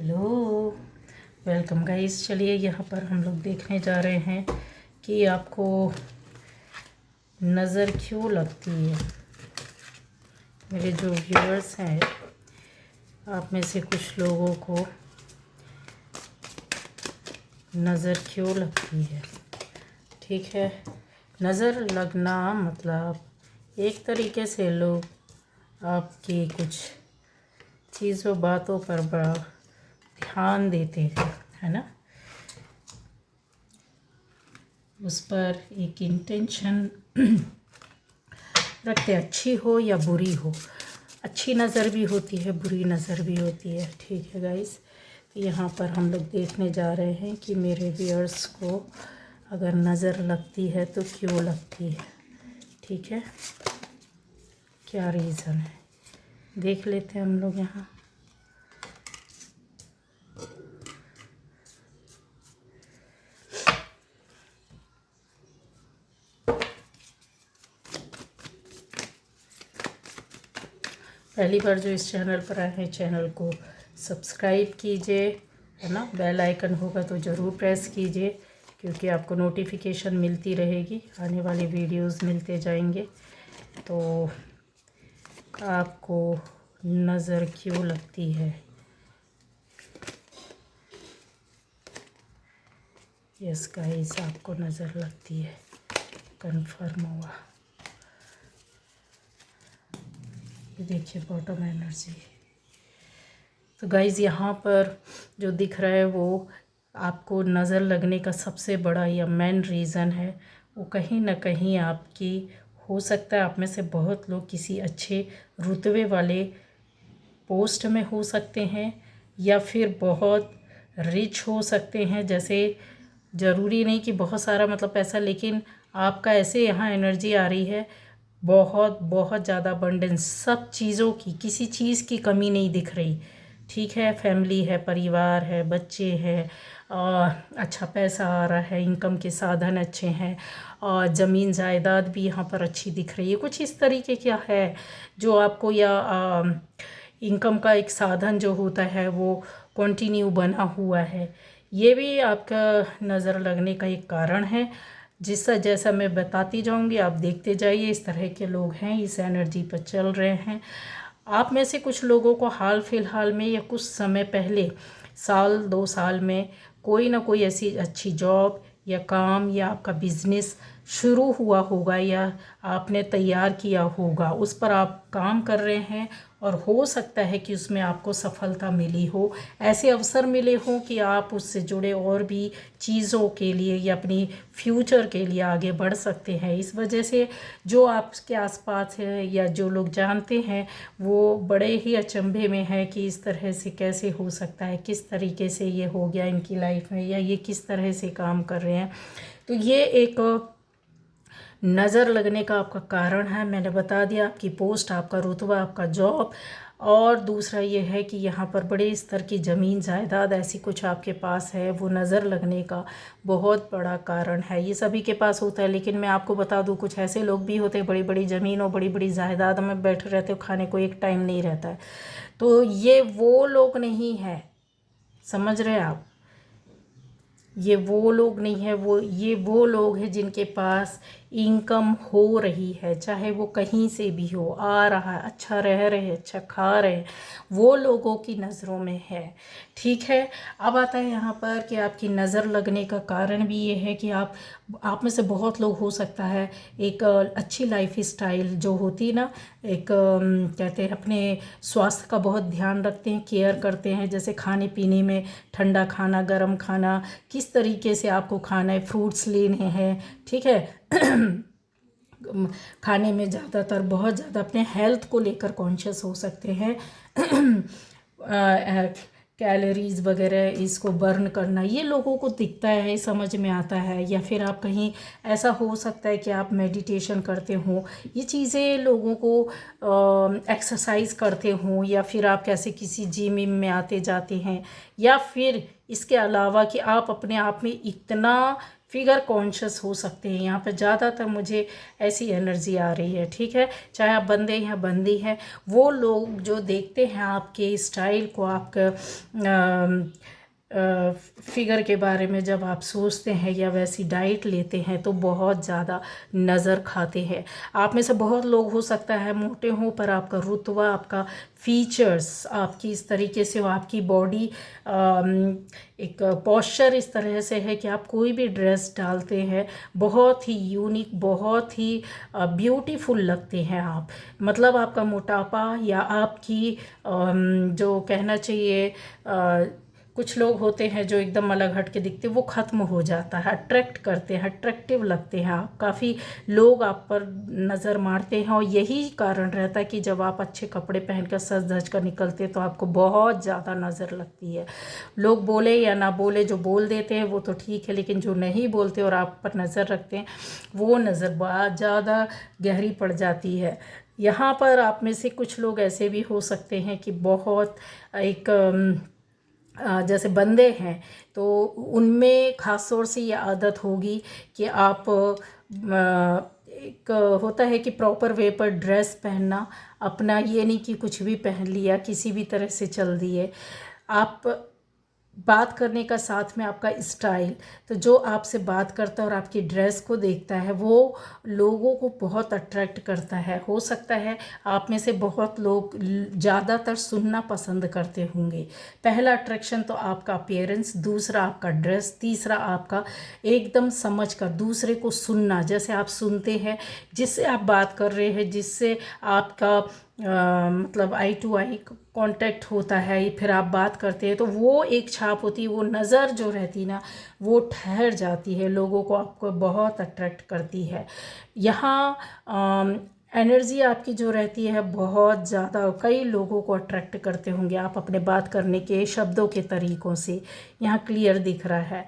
Hello, welcome guys. चलिए यहाँ पर हम लोग देखने जा रहे हैं कि आपको नज़र क्यों लगती है। मेरे जो व्यूअर्स हैं, आप में से कुछ लोगों को नज़र क्यों लगती है। ठीक है, नज़र लगना मतलब एक तरीके से लोग आपकी कुछ चीज़ों बातों पर बड़ा ध्यान देते हैं, है ना। उस पर एक इंटेंशन रखते, अच्छी हो या बुरी हो। अच्छी नज़र भी होती है, बुरी नज़र भी होती है। ठीक है गाइस, तो यहाँ पर हम लोग देखने जा रहे हैं कि मेरे व्यूअर्स को अगर नज़र लगती है तो क्यों लगती है। ठीक है, क्या रीज़न है देख लेते हैं हम लोग यहाँ। पहली बार जो इस चैनल पर आए हैं, चैनल को सब्सक्राइब कीजिए, है ना। बेल आइकन होगा तो ज़रूर प्रेस कीजिए, क्योंकि आपको नोटिफिकेशन मिलती रहेगी, आने वाली वीडियोस मिलते जाएंगे। तो आपको नज़र क्यों लगती है। यस गाइस, आपको नज़र लगती है, कंफर्म हुआ। ये देखिए बॉटम एनर्जी। तो गाइस यहाँ पर जो दिख रहा है वो आपको नज़र लगने का सबसे बड़ा या मेन रीज़न है, वो कहीं ना कहीं आपकी हो सकता है। आप में से बहुत लोग किसी अच्छे रुतबे वाले पोस्ट में हो सकते हैं, या फिर बहुत रिच हो सकते हैं। जैसे ज़रूरी नहीं कि बहुत सारा मतलब पैसा, लेकिन आपका ऐसे यहाँ एनर्जी आ रही है बहुत बहुत ज़्यादा अबंडेंस, सब चीज़ों की, किसी चीज़ की कमी नहीं दिख रही। ठीक है, फैमिली है, परिवार है, बच्चे हैं, अच्छा पैसा आ रहा है, इनकम के साधन अच्छे हैं, और ज़मीन जायदाद भी यहाँ पर अच्छी दिख रही है। कुछ इस तरीके क्या है जो आपको, या इनकम का एक साधन जो होता है वो कंटिन्यू बना हुआ है। ये भी आपका नज़र लगने का एक कारण है, जिससे जैसा मैं बताती जाऊंगी आप देखते जाइए। इस तरह के लोग हैं, इस एनर्जी पर चल रहे हैं। आप में से कुछ लोगों को हाल फिलहाल में या कुछ समय पहले, साल 2 साल में कोई ना कोई ऐसी अच्छी जॉब या काम या आपका बिजनेस शुरू हुआ होगा, या आपने तैयार किया होगा, उस पर आप काम कर रहे हैं, और हो सकता है कि उसमें आपको सफलता मिली हो, ऐसे अवसर मिले हों कि आप उससे जुड़े और भी चीज़ों के लिए या अपनी फ्यूचर के लिए आगे बढ़ सकते हैं। इस वजह से जो आपके आसपास है या जो लोग जानते हैं वो बड़े ही अचंभे में है कि इस तरह से कैसे हो सकता है, किस तरीके से ये हो गया इनकी लाइफ में, या ये किस तरह से काम कर रहे हैं। तो ये एक नज़र लगने का आपका कारण है। मैंने बता दिया, आपकी पोस्ट, आपका रुतबा, आपका जॉब, और दूसरा ये है कि यहाँ पर बड़े स्तर की ज़मीन जायदाद ऐसी कुछ आपके पास है, वो नज़र लगने का बहुत बड़ा कारण है। ये सभी के पास होता है, लेकिन मैं आपको बता दूँ कुछ ऐसे लोग भी होते हैं, बड़ी बड़ी ज़मीन और बड़ी बड़ी जायदाद में बैठे रहते हो, खाने को एक टाइम नहीं रहता है। तो ये वो लोग नहीं है, समझ रहे हैं आप। ये वो लोग नहीं है, ये वो लोग हैं जिनके पास इनकम हो रही है, चाहे वो कहीं से भी हो, आ रहा है, अच्छा रह रहे हैं, अच्छा खा रहे हैं, वो लोगों की नज़रों में है। ठीक है, अब आता है यहाँ पर कि आपकी नज़र लगने का कारण भी ये है कि आप में से बहुत लोग, हो सकता है एक अच्छी लाइफ स्टाइल जो होती है ना, एक कहते हैं अपने स्वास्थ्य का बहुत ध्यान रखते हैं, केयर करते हैं। जैसे खाने पीने में ठंडा खाना, गर्म खाना, किस तरीके से आपको खाना है, फ्रूट्स लेने हैं। ठीक है, खाने में ज़्यादातर बहुत ज़्यादा अपने हेल्थ को लेकर कॉन्शियस हो सकते हैं। कैलोरीज़ वगैरह इसको बर्न करना, ये लोगों को दिखता है, समझ में आता है। या फिर आप कहीं, ऐसा हो सकता है कि आप मेडिटेशन करते हो, ये चीज़ें लोगों को एक्सरसाइज करते हो, या फिर आप कैसे किसी जिम में आते जाते हैं, या फिर इसके अलावा कि आप अपने आप में इतना फिगर कॉन्शियस हो सकते हैं। यहाँ पर ज़्यादातर मुझे ऐसी एनर्जी आ रही है, ठीक है। चाहे आप बंदे या बंदी हैं, वो लोग जो देखते हैं आपके स्टाइल को, आपका फिगर के बारे में जब आप सोचते हैं या वैसी डाइट लेते हैं तो बहुत ज़्यादा नज़र खाते हैं। आप में से बहुत लोग हो सकता है मोटे हों, पर आपका रुतबा, आपका फीचर्स आपकी इस तरीके से हो, आपकी बॉडी एक पोस्चर इस तरह से है कि आप कोई भी ड्रेस डालते हैं बहुत ही यूनिक, बहुत ही ब्यूटीफुल लगते हैं आप। मतलब आपका मोटापा या आपकी जो कहना चाहिए, कुछ लोग होते हैं जो एकदम अलग हट के दिखते, वो ख़त्म हो जाता है। अट्रैक्ट करते हैं, अट्रैक्टिव लगते हैं आप। काफ़ी लोग आप पर नज़र मारते हैं और यही कारण रहता है कि जब आप अच्छे कपड़े पहनकर सज धज कर निकलते हैं तो आपको बहुत ज़्यादा नज़र लगती है। लोग बोले या ना बोले, जो बोल देते हैं वो तो ठीक है, लेकिन जो नहीं बोलते और आप पर नज़र रखते हैं वो नज़र बहुत ज़्यादा गहरी पड़ जाती है। यहाँ पर आप में से कुछ लोग ऐसे भी हो सकते हैं कि बहुत एक जैसे बंदे हैं तो उनमें ख़ास तौर से ये आदत होगी कि आप एक होता है कि प्रॉपर वे पर ड्रेस पहनना अपना, ये नहीं कि कुछ भी पहन लिया, किसी भी तरह से चल दिए। आप बात करने का साथ में आपका स्टाइल, तो जो आपसे बात करता है और आपकी ड्रेस को देखता है वो लोगों को बहुत अट्रैक्ट करता है। हो सकता है आप में से बहुत लोग ज़्यादातर सुनना पसंद करते होंगे। पहला अट्रैक्शन तो आपका अपीयरेंस, दूसरा आपका ड्रेस, तीसरा आपका एकदम समझ कर दूसरे को सुनना। जैसे आप सुनते हैं, जिससे आप बात कर रहे हैं, जिससे आपका मतलब आई टू आई कांटेक्ट होता है, फिर आप बात करते हैं तो वो एक छाप होती है, वो नज़र जो रहती ना वो ठहर जाती है, लोगों को आपको बहुत अट्रैक्ट करती है। यहाँ एनर्जी आपकी जो रहती है बहुत ज़्यादा कई लोगों को अट्रैक्ट करते होंगे आप अपने बात करने के शब्दों के तरीक़ों से, यहाँ क्लियर दिख रहा है।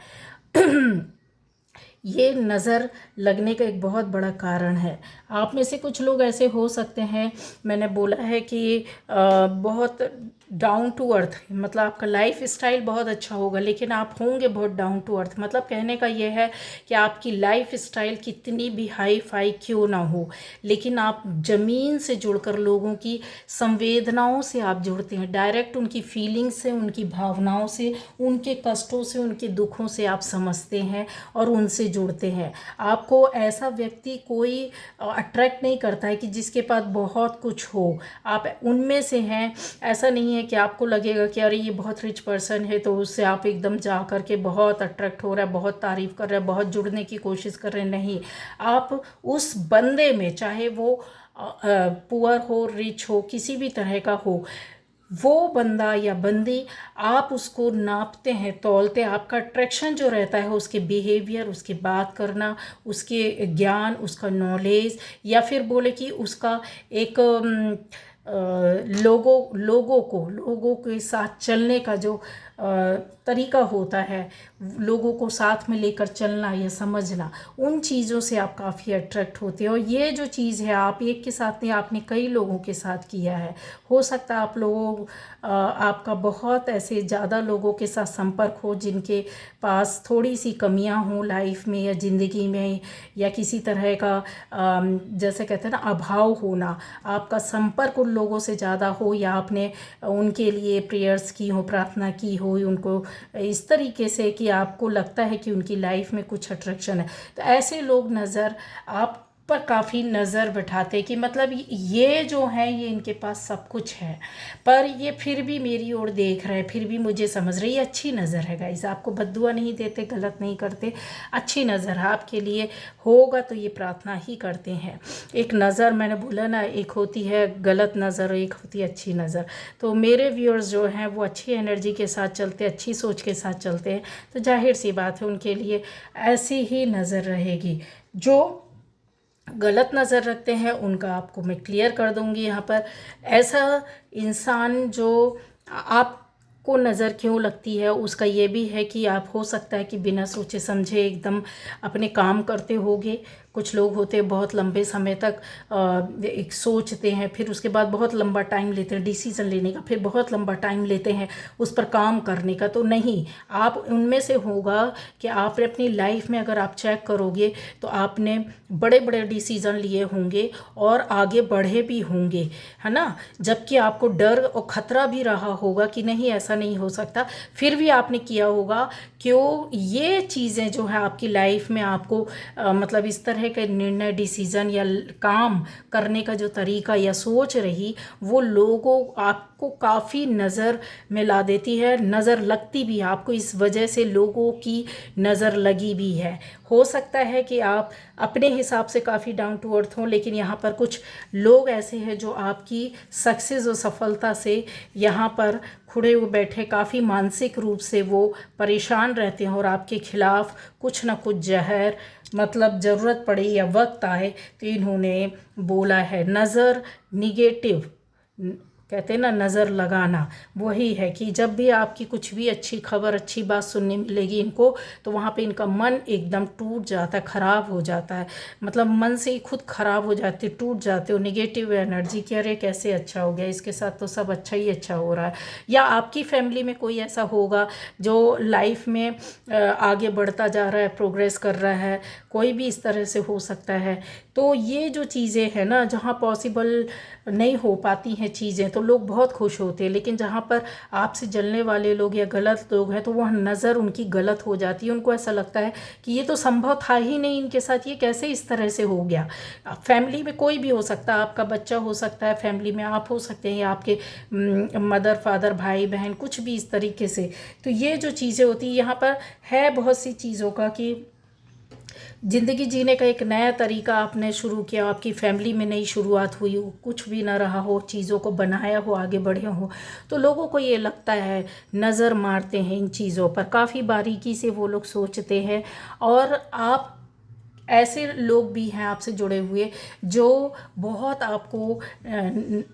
ये नज़र लगने का एक बहुत बड़ा कारण है। आप में से कुछ लोग ऐसे हो सकते हैं, मैंने बोला है कि बहुत डाउन टू अर्थ, मतलब आपका लाइफ स्टाइल बहुत अच्छा होगा लेकिन आप होंगे बहुत डाउन टू अर्थ। मतलब कहने का ये है कि आपकी लाइफ स्टाइल कितनी भी हाई फाई क्यों ना हो, लेकिन आप ज़मीन से जुड़कर लोगों की संवेदनाओं से आप जुड़ते हैं, डायरेक्ट उनकी फीलिंग्स से, उनकी भावनाओं से, उनके कष्टों से, उनके दुखों से आप समझते हैं और उनसे जुड़ते हैं। आपको ऐसा व्यक्ति कोई अट्रैक्ट नहीं करता है कि जिसके पास बहुत कुछ हो, आप उनमें से हैं। ऐसा नहीं है कि आपको लगेगा कि अरे ये बहुत रिच पर्सन है तो उससे आप एकदम जा कर के बहुत अट्रैक्ट हो रहा है, बहुत तारीफ़ कर रहे हैं, बहुत जुड़ने की कोशिश कर रहे हैं। नहीं, आप उस बंदे में, चाहे वो पुअर हो, रिच हो, किसी भी तरह का हो, वो बंदा या बंदी, आप उसको नापते हैं, तौलते हैं। आपका अट्रैक्शन जो रहता है उसके बिहेवियर, उसकी बात करना, उसके ज्ञान, उसका नॉलेज, या फिर बोले कि उसका एक लोगों के साथ चलने का जो तरीका होता है, लोगों को साथ में लेकर चलना या समझना, उन चीज़ों से आप काफ़ी अट्रैक्ट होते हैं। और ये जो चीज़ है आप एक के साथ नहीं, आपने कई लोगों के साथ किया है। हो सकता है आप लोगों आपका बहुत ऐसे ज़्यादा लोगों के साथ संपर्क हो जिनके पास थोड़ी सी कमियां हों लाइफ में या ज़िंदगी में, या किसी तरह का जैसे कहते हैं ना अभाव होना, आपका संपर्क उन लोगों से ज़्यादा हो, या आपने उनके लिए प्रेयर्स की हो, प्रार्थना की हो, उनको इस तरीके से कि आपको लगता है कि उनकी लाइफ में कुछ अट्रैक्शन है। तो ऐसे लोग नज़र आप पर काफ़ी नज़र बैठाते कि मतलब ये जो है ये इनके पास सब कुछ है, पर ये फिर भी मेरी ओर देख रहे हैं, फिर भी मुझे समझ रहे, ये अच्छी नज़र है गाइस। आपको बद्दुआ नहीं देते, गलत नहीं करते, अच्छी नज़र है आपके लिए होगा तो ये प्रार्थना ही करते हैं। एक नज़र मैंने बोला ना, एक होती है गलत नज़र, एक होती है अच्छी नज़र। तो मेरे व्यूअर्स जो हैं वो अच्छी एनर्जी के साथ चलते, अच्छी सोच के साथ चलते हैं, तो जाहिर सी बात है उनके लिए ऐसी ही नज़र रहेगी। जो गलत नज़र रखते हैं उनका आपको मैं क्लियर कर दूंगी यहाँ पर। ऐसा इंसान जो आपको नज़र क्यों लगती है उसका ये भी है कि आप हो सकता है कि बिना सोचे समझे एकदम अपने काम करते होगे, कुछ लोग होते हैं बहुत लंबे समय तक एक सोचते हैं, फिर उसके बाद बहुत लंबा टाइम लेते हैं डिसीज़न लेने का, फिर बहुत लंबा टाइम लेते हैं उस पर काम करने का। तो नहीं, आप उनमें से होगा कि आपने अपनी लाइफ में अगर आप चेक करोगे तो आपने बड़े बड़े डिसीज़न लिए होंगे और आगे बढ़े भी होंगे, है ना। जबकि आपको डर और ख़तरा भी रहा होगा कि नहीं ऐसा नहीं हो सकता, फिर भी आपने किया होगा। क्यों? ये चीज़ें जो है आपकी लाइफ में आपको मतलब इस तरह के निर्णय, डिसीज़न या काम करने का जो तरीका या सोच रही, वो लोगों आपको काफ़ी नज़र में ला देती है, नज़र लगती भी है आपको। इस वजह से लोगों की नज़र लगी भी है। हो सकता है कि आप अपने हिसाब से काफ़ी डाउन टू अर्थ हों, लेकिन यहाँ पर कुछ लोग ऐसे हैं जो आपकी सक्सेस और सफलता से यहाँ पर खुड़े हुए बैठे, काफ़ी मानसिक रूप से वो परेशान रहते हैं और आपके खिलाफ कुछ ना कुछ जहर, मतलब ज़रूरत पड़े या वक्त आए तो इन्होंने बोला है। नज़र निगेटिव कहते हैं ना, नज़र लगाना, वही है कि जब भी आपकी कुछ भी अच्छी खबर, अच्छी बात सुनने मिलेगी इनको, तो वहाँ पे इनका मन एकदम टूट जाता है, ख़राब हो जाता है। मतलब मन से ही खुद ख़राब हो जाते, टूट जाते हो। निगेटिव एनर्जी कि अरे कैसे अच्छा हो गया, इसके साथ तो सब अच्छा ही अच्छा हो रहा है। या आपकी फैमिली में कोई ऐसा होगा जो लाइफ में आगे बढ़ता जा रहा है, प्रोग्रेस कर रहा है, कोई भी इस तरह से हो सकता है। तो ये जो चीज़ें हैं ना, जहाँ पॉसिबल नहीं हो पाती हैं चीज़ें, तो लोग बहुत खुश होते हैं, लेकिन जहाँ पर आपसे जलने वाले लोग या गलत लोग हैं, तो वह नज़र उनकी गलत हो जाती है। उनको ऐसा लगता है कि ये तो संभव था ही नहीं इनके साथ, ये कैसे इस तरह से हो गया। फैमिली में कोई भी हो सकता है, आपका बच्चा हो सकता है, फैमिली में आप हो सकते हैं, या आपके मदर फादर, भाई बहन, कुछ भी इस तरीके से। तो ये जो चीज़ें होती हैं यहाँ पर है बहुत सी चीज़ों का कि ज़िंदगी जीने का एक नया तरीका आपने शुरू किया, आपकी फैमिली में नई शुरुआत हुई हो, कुछ भी ना रहा हो, चीज़ों को बनाया हो, आगे बढ़े हो, तो लोगों को ये लगता है, नज़र मारते हैं इन चीज़ों पर, काफ़ी बारीकी से वो लोग सोचते हैं। और आप ऐसे लोग भी हैं आपसे जुड़े हुए जो बहुत आपको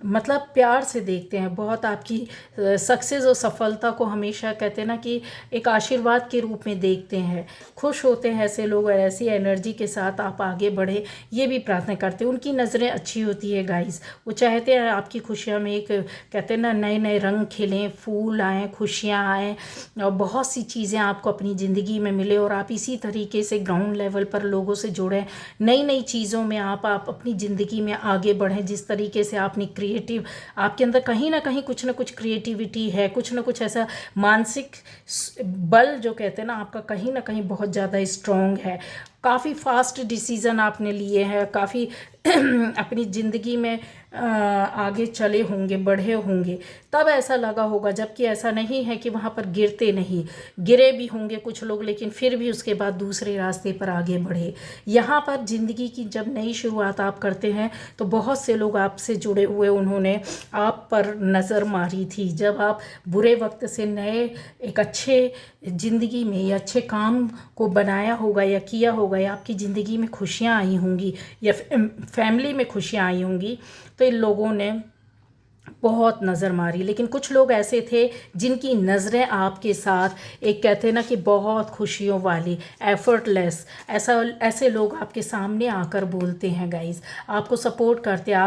मतलब प्यार से देखते हैं, बहुत आपकी सक्सेस और सफलता को हमेशा कहते हैं ना कि एक आशीर्वाद के रूप में देखते हैं, खुश होते हैं ऐसे लोग, और ऐसी एनर्जी के साथ आप आगे बढ़े ये भी प्रार्थना करते हैं। उनकी नज़रें अच्छी होती है गाइस, वो चाहते हैं आपकी खुशियाँ में एक कहते हैं ना नए नए रंग खिलें, फूल आएँ, खुशियाँ आएँ, और बहुत सी चीज़ें आपको अपनी ज़िंदगी में मिले, और आप इसी तरीके से ग्राउंड लेवल पर लोगों से जुड़ें, नई नई चीज़ों में आप अपनी ज़िंदगी में आगे बढ़ें। जिस तरीके से आपने क्रिएटिव, आपके अंदर कहीं ना कहीं कुछ ना कुछ क्रिएटिविटी है, कुछ ना कुछ ऐसा मानसिक बल जो कहते हैं ना आपका कहीं ना कहीं बहुत ज़्यादा स्ट्रॉन्ग है। काफ़ी फास्ट डिसीज़न आपने लिए हैं, काफ़ी अपनी ज़िंदगी में आगे चले होंगे, बढ़े होंगे, तब ऐसा लगा होगा। जबकि ऐसा नहीं है कि वहाँ पर गिरते नहीं, गिरे भी होंगे कुछ लोग, लेकिन फिर भी उसके बाद दूसरे रास्ते पर आगे बढ़े। यहाँ पर ज़िंदगी की जब नई शुरुआत आप करते हैं तो बहुत से लोग आपसे जुड़े हुए, उन्होंने आप पर नज़र मारी थी। जब आप बुरे वक्त से नए एक अच्छे ज़िंदगी में या अच्छे काम को बनाया होगा या किया होगा, या आपकी ज़िंदगी में खुशियाँ आई होंगी या फैमिली में खुशियाँ आई होंगी, तो इन लोगों ने बहुत नज़र मारी। लेकिन कुछ लोग ऐसे थे जिनकी नज़रें आपके साथ एक कहते हैं ना कि बहुत खुशियों वाली, एफर्टलेस, ऐसे लोग आपके सामने आकर बोलते हैं गाइस, आपको सपोर्ट करते हैं,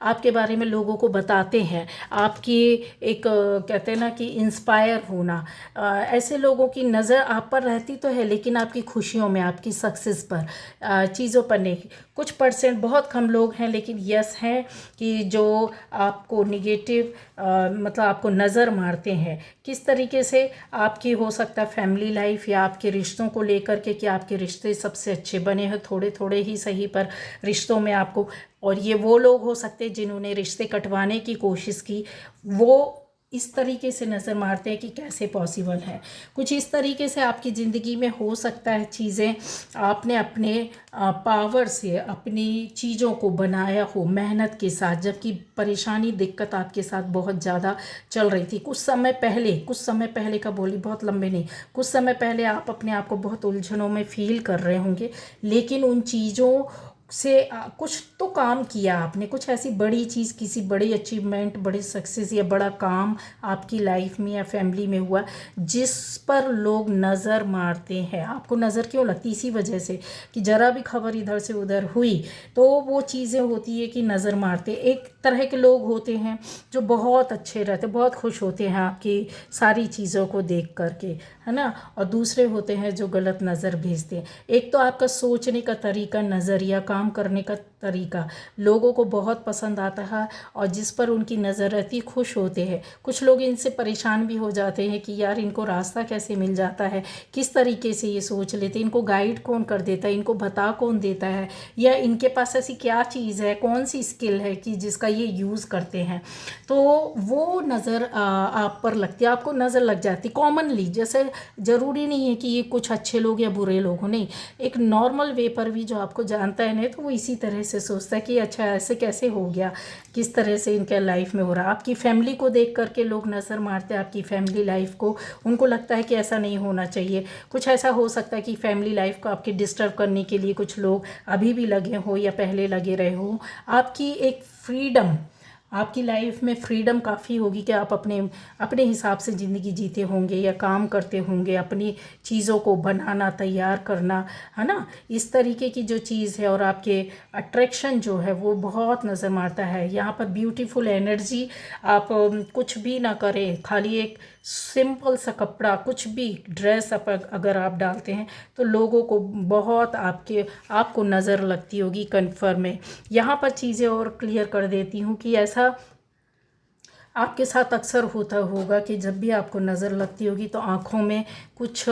आपके बारे में लोगों को बताते हैं, आपकी एक कहते हैं ना कि इंस्पायर होना। ऐसे लोगों की नज़र आप पर रहती तो है, लेकिन आपकी खुशियों में, आपकी सक्सेस पर, चीज़ों पर नहीं। कुछ परसेंट, बहुत कम लोग हैं, लेकिन यस हैं कि जो आपको निगेटिव मतलब आपको नज़र मारते हैं। किस तरीके से आपकी हो सकता है फैमिली लाइफ या आपके रिश्तों को लेकर के, कि आपके रिश्ते सबसे अच्छे बने हैं, थोड़े थोड़े ही सही पर रिश्तों में आपको, और ये वो लोग हो सकते हैं जिन्होंने रिश्ते कटवाने की कोशिश की, वो इस तरीके से नज़र मारते हैं कि कैसे पॉसिबल है। कुछ इस तरीके से आपकी ज़िंदगी में हो सकता है चीज़ें, आपने अपने पावर से अपनी चीज़ों को बनाया हो मेहनत के साथ, जबकि परेशानी दिक्कत आपके साथ बहुत ज़्यादा चल रही थी। कुछ समय पहले का बोली, बहुत लंबे नहीं, कुछ समय पहले आप अपने आप को बहुत उलझनों में फील कर रहे होंगे, लेकिन उन चीज़ों से कुछ तो काम किया आपने, कुछ ऐसी बड़ी चीज़, किसी बड़ी अचीवमेंट, बड़ी सक्सेस या बड़ा काम आपकी लाइफ में या फैमिली में हुआ जिस पर लोग नज़र मारते हैं। आपको नज़र क्यों लगती? इसी वजह से कि ज़रा भी खबर इधर से उधर हुई तो वो चीज़ें होती है कि नज़र मारते। एक तरह के लोग होते हैं जो बहुत अच्छे रहते, बहुत खुश होते हैं आपकी सारी चीज़ों को देख करके, है ना, और दूसरे होते हैं जो गलत नज़र भेजते हैं। एक तो आपका सोचने का तरीका, नज़रिया, काम करने का तरीका लोगों को बहुत पसंद आता है और जिस पर उनकी नज़र रहती खुश होते हैं। कुछ लोग इनसे परेशान भी हो जाते हैं कि यार इनको रास्ता कैसे मिल जाता है, किस तरीके से ये सोच लेते, इनको गाइड कौन कर देता है, इनको बता कौन देता है, या इनके पास ऐसी क्या चीज़ है, कौन सी स्किल है कि जिसका ये यूज़ करते हैं। तो वो नज़र आप पर लगती है, आपको नज़र लग जाती कॉमनली। जैसे ज़रूरी नहीं है कि ये कुछ अच्छे लोग या बुरे लोग हो, नहीं, एक नॉर्मल वे पर भी जो आपको जानता है नहीं तो वो इसी तरह से सोचता है कि अच्छा ऐसे कैसे हो गया, किस तरह से इनके लाइफ में हो रहा। आपकी फैमिली को देख करके लोग नज़र मारते हैं, आपकी फैमिली लाइफ को, उनको लगता है कि ऐसा नहीं होना चाहिए। कुछ ऐसा हो सकता है कि फैमिली लाइफ को आपके डिस्टर्ब करने के लिए कुछ लोग अभी भी लगे हो या पहले लगे रहे हो। आपकी एक फ्रीडम, आपकी लाइफ में फ्रीडम काफ़ी होगी कि आप अपने अपने हिसाब से ज़िंदगी जीते होंगे या काम करते होंगे, अपनी चीज़ों को बनाना, तैयार करना, है ना, इस तरीके की जो चीज़ है। और आपके अट्रैक्शन जो है वो बहुत नज़र मारता है। यहाँ पर ब्यूटीफुल एनर्जी, आप कुछ भी ना करें, खाली एक सिंपल सा कपड़ा, कुछ भी ड्रेस अगर आप डालते हैं तो लोगों को बहुत आपको नज़र लगती होगी, कन्फर्म है। यहाँ पर चीज़ें और क्लियर कर देती हूँ कि ऐसा आपके साथ अक्सर होता होगा कि जब भी आपको नज़र लगती होगी तो आँखों में कुछ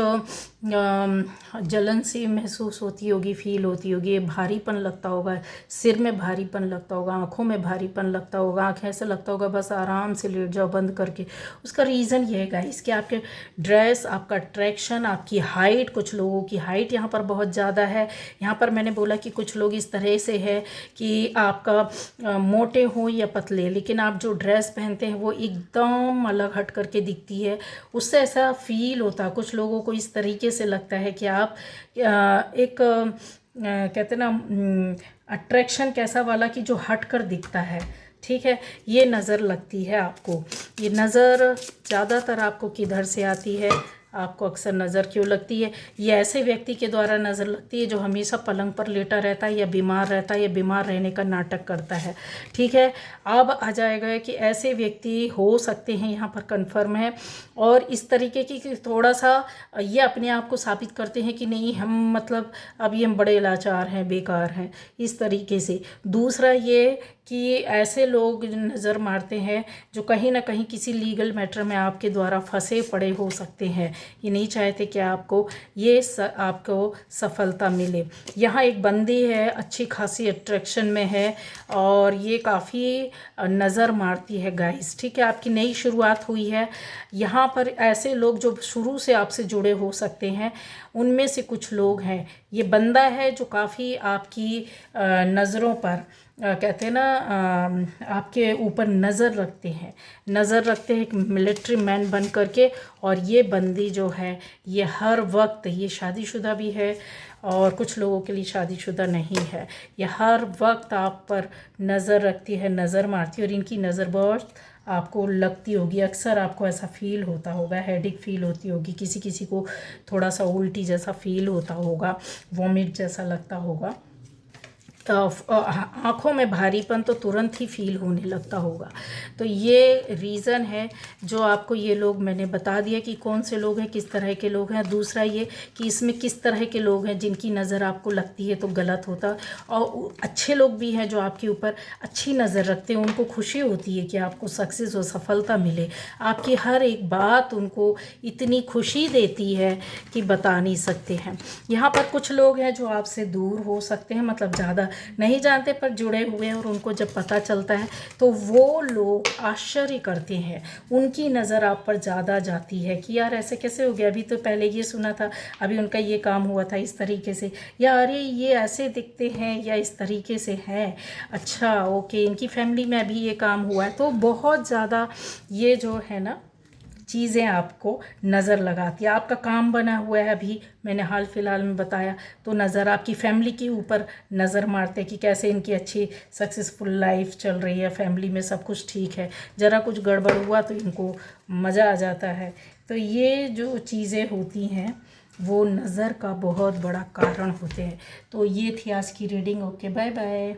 जलन सी महसूस होती होगी, फील होती होगी, भारीपन लगता होगा, सिर में भारीपन लगता होगा, आँखों में भारीपन लगता होगा, आँखें ऐसे लगता होगा बस आराम से लेट जाओ बंद करके। उसका रीज़न ये है गाइस कि आपके ड्रेस, आपका अट्रैक्शन, आपकी हाइट, कुछ लोगों की हाइट यहाँ पर बहुत ज़्यादा है। यहाँ पर मैंने बोला कि कुछ लोग इस तरह से है कि आपका मोटे हो या पतले, लेकिन आप जो ड्रेस पहनते हैं वो एकदम अलग हट करके दिखती है, उससे ऐसा फील होता है। कुछ लोगों को इस तरीके से लगता है कि आप एक कहते ना अट्रैक्शन कैसा वाला कि जो हट कर दिखता है, ठीक है, ये नज़र लगती है आपको। ये नज़र ज़्यादातर आपको किधर से आती है, आपको अक्सर नज़र क्यों लगती है? ये ऐसे व्यक्ति के द्वारा नज़र लगती है जो हमेशा पलंग पर लेटा रहता है या बीमार रहता है या बीमार रहने का नाटक करता है, ठीक है। अब आ जाएगा कि ऐसे व्यक्ति हो सकते हैं, यहाँ पर कंफर्म है, और इस तरीके की कि थोड़ा सा ये अपने आप को साबित करते हैं कि नहीं हम मतलब अभी हम बड़े लाचार हैं, बेकार हैं, इस तरीके से। दूसरा ये कि ऐसे लोग नज़र मारते हैं जो कहीं ना कहीं किसी लीगल मैटर में आपके द्वारा फंसे पड़े हो सकते हैं। ये नहीं चाहते कि आपको सफलता मिले। यहाँ एक बंदी है, अच्छी खासी अट्रैक्शन में है और ये काफ़ी नज़र मारती है गाइस, ठीक है। आपकी नई शुरुआत हुई है, यहाँ पर ऐसे लोग जो शुरू से आपसे जुड़े हो सकते हैं, उनमें से कुछ लोग हैं। ये बंदा है जो काफ़ी आपकी नज़रों पर कहते हैं ना आपके ऊपर नज़र रखते हैं एक मिलिट्री मैन बन करके। और ये बंदी जो है ये हर वक्त, ये शादीशुदा भी है और कुछ लोगों के लिए शादीशुदा नहीं है, ये हर वक्त आप पर नज़र रखती है, नज़र मारती है। और इनकी नज़र बहुत आपको लगती होगी, अक्सर आपको ऐसा फील होता होगा, हेडेक फील होती होगी, किसी किसी को थोड़ा सा उल्टी जैसा फील होता होगा, वॉमिट जैसा लगता होगा, आँखों में भारीपन तो तुरंत ही फील होने लगता होगा। तो ये रीज़न है जो आपको ये लोग मैंने बता दिया कि कौन से लोग हैं, किस तरह के लोग हैं। दूसरा ये कि इसमें किस तरह के लोग हैं जिनकी नज़र आपको लगती है तो गलत होता, और अच्छे लोग भी हैं जो आपके ऊपर अच्छी नज़र रखते हैं, उनको खुशी होती है कि आपको सक्सेस और सफलता मिले। आपकी हर एक बात उनको इतनी खुशी देती है कि बता नहीं सकते हैं। यहाँ पर कुछ लोग हैं जो आपसे दूर हो सकते हैं, मतलब ज़्यादा नहीं जानते पर जुड़े हुए हैं, और उनको जब पता चलता है तो वो लोग आश्चर्य करते हैं, उनकी नज़र आप पर ज़्यादा जाती है कि यार ऐसे कैसे हो गया, अभी तो पहले ये सुना था, अभी उनका ये काम हुआ था इस तरीके से, या अरे ये ऐसे दिखते हैं या इस तरीके से हैं, अच्छा ओके इनकी फैमिली में अभी ये काम हुआ है। तो बहुत ज़्यादा ये जो है ना चीज़ें आपको नज़र लगाती है। आपका काम बना हुआ है, अभी मैंने हाल फिलहाल में बताया, तो नज़र आपकी फैमिली के ऊपर नज़र मारते हैं कि कैसे इनकी अच्छी सक्सेसफुल लाइफ चल रही है, फैमिली में सब कुछ ठीक है। ज़रा कुछ गड़बड़ हुआ तो इनको मज़ा आ जाता है। तो ये जो चीज़ें होती हैं वो नज़र का बहुत बड़ा कारण होते हैं। तो ये थी आज की रीडिंग। Okay, bye bye.